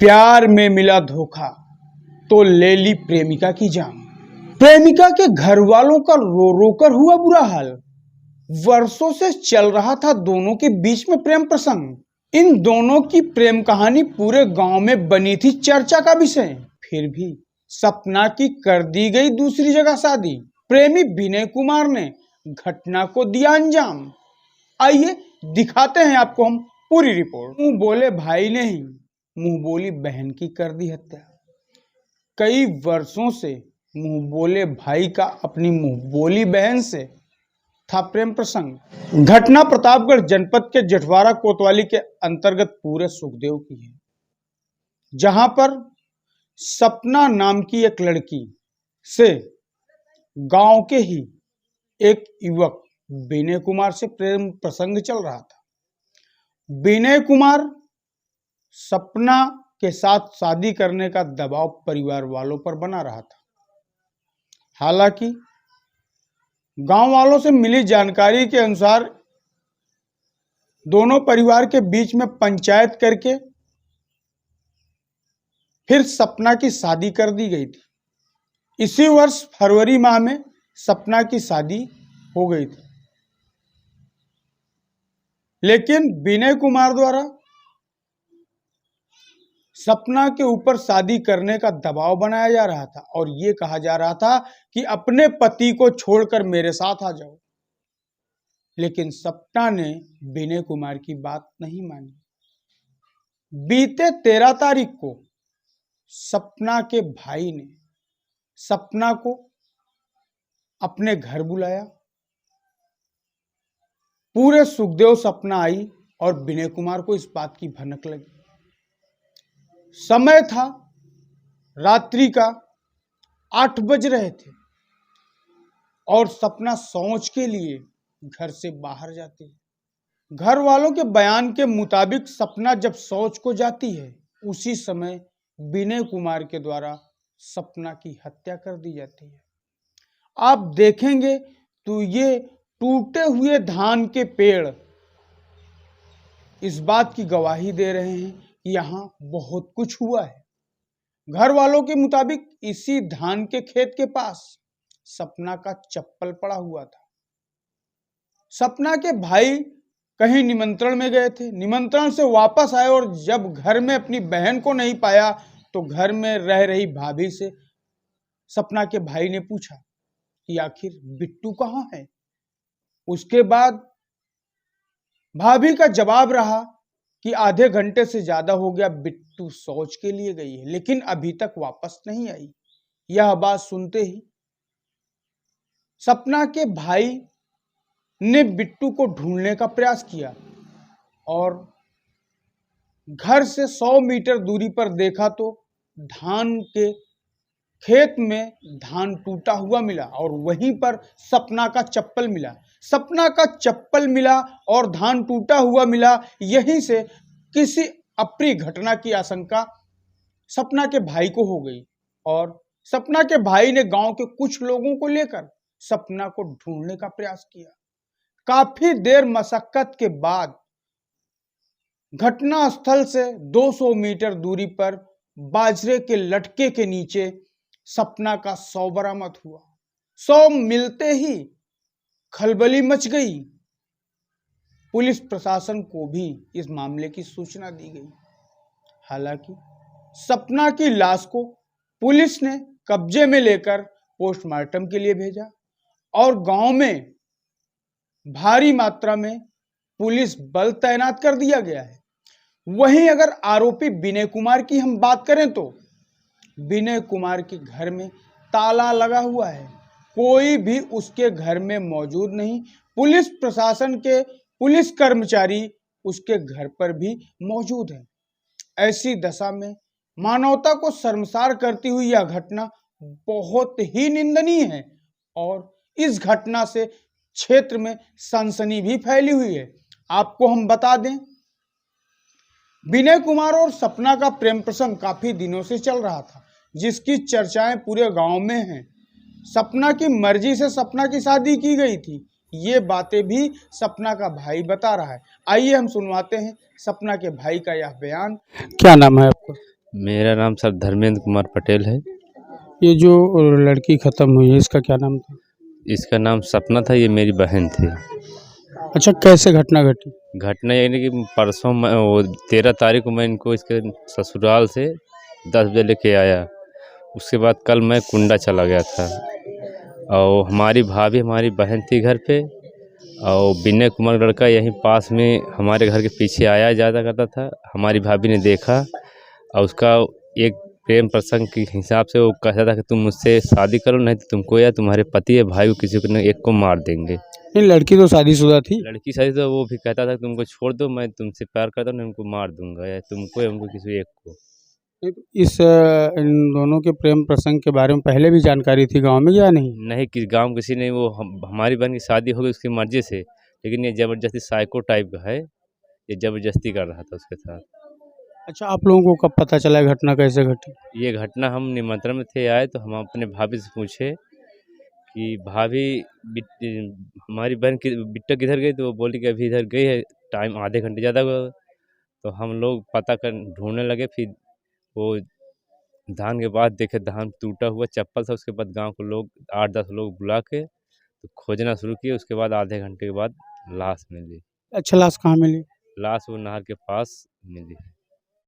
प्यार में मिला धोखा तो ले ली प्रेमिका की जान। प्रेमिका के घर वालों का रो रो कर हुआ बुरा हाल। वर्षों से चल रहा था दोनों के बीच में प्रेम प्रसंग। इन दोनों की प्रेम कहानी पूरे गांव में बनी थी चर्चा का विषय। फिर भी सपना की कर दी गई दूसरी जगह शादी। प्रेमी विनय कुमार ने घटना को दिया अंजाम। आइए दिखाते हैं आपको हम पूरी रिपोर्ट। मुंह बोले भाई ने ही मुंह बोली बहन की कर दी हत्या। कई वर्षों से मुंह बोले भाई का अपनी मुंह बोली बहन से था प्रेम प्रसंग। घटना प्रतापगढ़ जनपद के जेठवाड़ा कोतवाली के अंतर्गत पूरे सुखदेव की है, जहां पर सपना नाम की एक लड़की से गांव के ही एक युवक विनय कुमार से प्रेम प्रसंग चल रहा था। विनय कुमार सपना के साथ शादी करने का दबाव परिवार वालों पर बना रहा था। हालांकि गांव वालों से मिली जानकारी के अनुसार दोनों परिवार के बीच में पंचायत करके फिर सपना की शादी कर दी गई थी। इसी वर्ष फरवरी माह में सपना की शादी हो गई थी, लेकिन विनय कुमार द्वारा सपना के ऊपर शादी करने का दबाव बनाया जा रहा था और ये कहा जा रहा था कि अपने पति को छोड़कर मेरे साथ आ जाओ। लेकिन सपना ने विनय कुमार की बात नहीं मानी। बीते 13 तारीख को सपना के भाई ने सपना को अपने घर बुलाया। पूरे सुखदेव सपना आई और विनय कुमार को इस बात की भनक लगी। समय था रात्रि का 8 बज रहे थे और सपना शौच के लिए घर से बाहर जाती है। घर वालों के बयान के मुताबिक सपना जब शौच को जाती है उसी समय विनय कुमार के द्वारा सपना की हत्या कर दी जाती है। आप देखेंगे तो ये टूटे हुए धान के पेड़ इस बात की गवाही दे रहे हैं कि यहाँ बहुत कुछ हुआ है। घर वालों के मुताबिक इसी धान के खेत के पास सपना का चप्पल पड़ा हुआ था। सपना के भाई कहीं निमंत्रण में गए थे, निमंत्रण से वापस आए और जब घर में अपनी बहन को नहीं पाया तो घर में रह रही भाभी से सपना के भाई ने पूछा कि आखिर बिट्टू कहाँ है। उसके बाद भाभी का जवाब रहा कि आधे घंटे से ज्यादा हो गया, बिट्टू शौच के लिए गई है लेकिन अभी तक वापस नहीं आई। यह बात सुनते ही सपना के भाई ने बिट्टू को ढूंढने का प्रयास किया और घर से 100 मीटर दूरी पर देखा तो धान के खेत में धान टूटा हुआ मिला और वहीं पर सपना का चप्पल मिला। सपना का चप्पल मिला और धान टूटा हुआ मिला। यहीं से किसी अप्रिय घटना की आशंका सपना के भाई को हो गई और सपना के भाई ने गांव के कुछ लोगों को लेकर सपना को ढूंढने का प्रयास किया। काफी देर मशक्कत के बाद घटना स्थल से 200 मीटर दूरी पर बाजरे के लटके के नीचे सपना का शव बरामद हुआ। शव मिलते ही खलबली मच गई। पुलिस प्रशासन को भी इस मामले की सूचना दी गई। हालांकि सपना की लाश को पुलिस ने कब्जे में लेकर पोस्टमार्टम के लिए भेजा और गांव में भारी मात्रा में पुलिस बल तैनात कर दिया गया है। वहीं अगर आरोपी विनय कुमार की हम बात करें तो विनय कुमार के घर में ताला लगा हुआ है, कोई भी उसके घर में मौजूद नहीं। पुलिस प्रशासन के पुलिस कर्मचारी उसके घर पर भी मौजूद हैं। ऐसी दशा में मानवता को शर्मसार करती हुई यह घटना बहुत ही निंदनीय है और इस घटना से क्षेत्र में सनसनी भी फैली हुई है। आपको हम बता दें, विनय कुमार और सपना का प्रेम प्रसंग काफी दिनों से चल रहा था, जिसकी चर्चाएं पूरे गांव में हैं। सपना की मर्जी से सपना की शादी की गई थी, ये बातें भी सपना का भाई बता रहा है। आइए हम सुनवाते हैं सपना के भाई का यह बयान। क्या नाम है आपका? मेरा नाम सर धर्मेंद्र कुमार पटेल है। ये जो लड़की खत्म हुई है इसका क्या नाम था? इसका नाम सपना था, ये मेरी बहन थी। अच्छा, कैसे घटना घटी? घटना यानी कि परसों वो 13 तारीख को मैं इनको इसके ससुराल से 10 बजे लेके आया। उसके बाद कल मैं कुंडा चला गया था और हमारी भाभी हमारी बहन थी घर पे, और विनय कुमार लड़का यहीं पास में हमारे घर के पीछे आया जाया करता था। हमारी भाभी ने देखा और उसका एक प्रेम प्रसंग के हिसाब से वो कहता था कि तुम मुझसे शादी करो, नहीं तो तुमको या तुम्हारे पति या भाई को किसी को एक को मार देंगे। नहीं, लड़की तो शादीशुदा थी। लड़की शादी तो वो भी कहता था तुमको छोड़ दो, मैं तुमसे प्यार करता हूँ, नहीं उनको मार दूंगा, या तुमको या उनको किसी एक को। इन दोनों के प्रेम प्रसंग के बारे में पहले भी जानकारी थी गांव में या नहीं? नहीं, कि गांव किसी ने, वो हमारी बहन की शादी हो गई उसकी मर्जी से, लेकिन ये ज़बरदस्ती साइको टाइप का है, ये ज़बरदस्ती कर रहा था उसके साथ। अच्छा, आप लोगों को कब पता चला घटना कैसे घटी? ये घटना हम निमंत्रण में थे आए, तो हम अपने भाभी से पूछे कि भाभी हमारी बहन की बिट्टा किधर गई, तो वो बोली कि अभी इधर गई है, टाइम आधे घंटे ज़्यादा हुआ। तो हम लोग पता कर ढूंढने लगे, फिर वो धान के बाद देखे धान टूटा हुआ चप्पल था। उसके बाद गांव के लोग 8-10 लोग बुला के तो खोजना शुरू किए। उसके बाद आधे घंटे के बाद लाश मिली। अच्छा, लाश कहाँ मिली? लाश वो नहर के पास मिली।